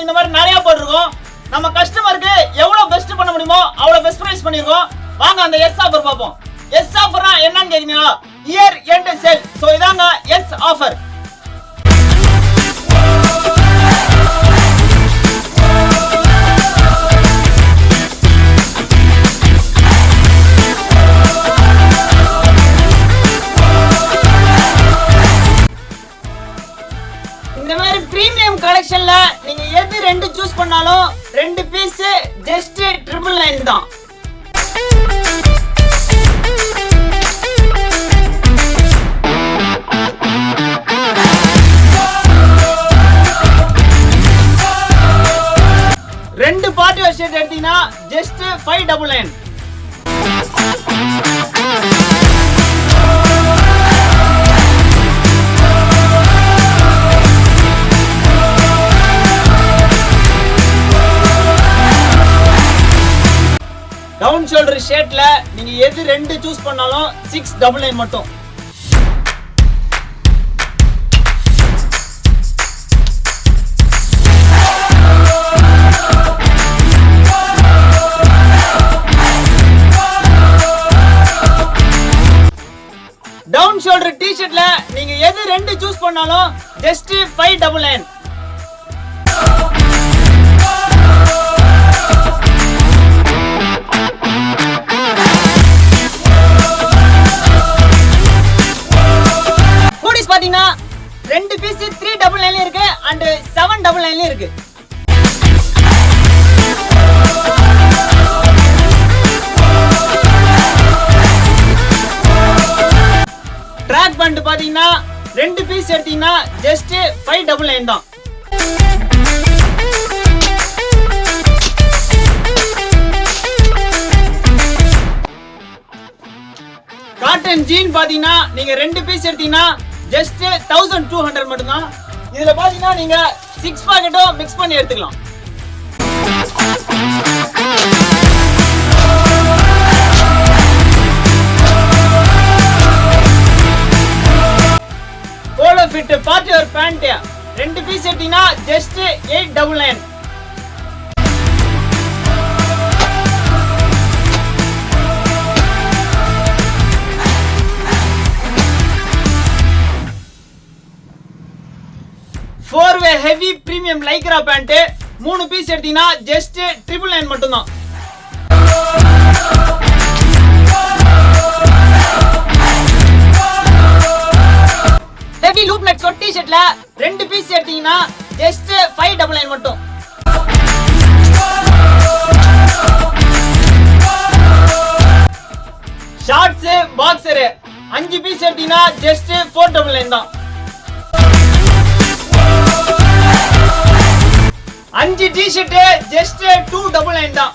இந்த மாதிரி நிறைய போட்டுருக்கோம். நம்ம கஸ்டமருக்கு எவ்வளவு பெஸ்ட் பண்ண முடியுமோ அவ்வளவு பெஸ்ட் பிரைஸ் பண்ணிருக்கோம். வாங்க அந்த எஸ் ஆஃபர் பாப்போம். எஸ் ஆஃபர்னா என்னன்னு கேக்குறீங்களா? Year end sale. சோ இதாங்க எஸ் ஆஃபர். இந்த மாதிரி பிரீமியம் கலெக்ஷன்ல நீங்க எது ரெண்டு சூஸ் பண்ணாலும் 2 பீஸ் ஜஸ்ட் 999 தான். ரெண்டு பார்ட்டி வேர் ஷர்ட் எடுத்தீங்கன்னா ஜஸ்ட் 599. டவுன் ஷோல்டர் ஷர்ட்ல நீங்க எது ரெண்டு சூஸ் பண்ணாலும் 699 மட்டும். டவுன் ஷோல்டர் டி-ஷர்ட்ல நீங்க எது ரெண்டு சூஸ் பண்ணாலும் ஜஸ்ட் 599. பாத்தீங்கன்னா 2 பீஸ் 399 இருக்கு and 799 இருக்கு. ட்ராக் பேண்ட் பாத்தீங்கன்னா 2 பீஸ் எடுத்தீங்கன்னா ஜஸ்ட் 599 தான். காட்டன் ஜீன் பாத்தீங்கன்னா நீங்க 2 பீஸ் எடுத்தீங்கன்னா ஜஸ்ட் 1200 மட்டும் தான். இதுல பாத்தீங்கன்னா நீங்க 6 பாக்கெட்டும் மிக்ஸ் பண்ணி எடுத்துக்கலாம். Polo fit party wear pant 2 piece எடுத்தீங்கன்னா just 899. Four way heavy premium Lycra pant 3 piece எடுத்தீங்கன்னா ஜஸ்ட் 999 மட்டும் தான். ஹெவி லூப் நெக் ஷார்ட் டி-ஷர்ட்ல 2 பீஸ் எடுத்தீங்கன்னா ஜஸ்ட் 599 மட்டும். ஷார்ட்ஸ் பாக்ஸர் 5 பீஸ் எடுத்தீங்கன்னா ஜஸ்ட் 499 தான். 5 டி-ஷர்ட் ஜஸ்ட் 299 தான்.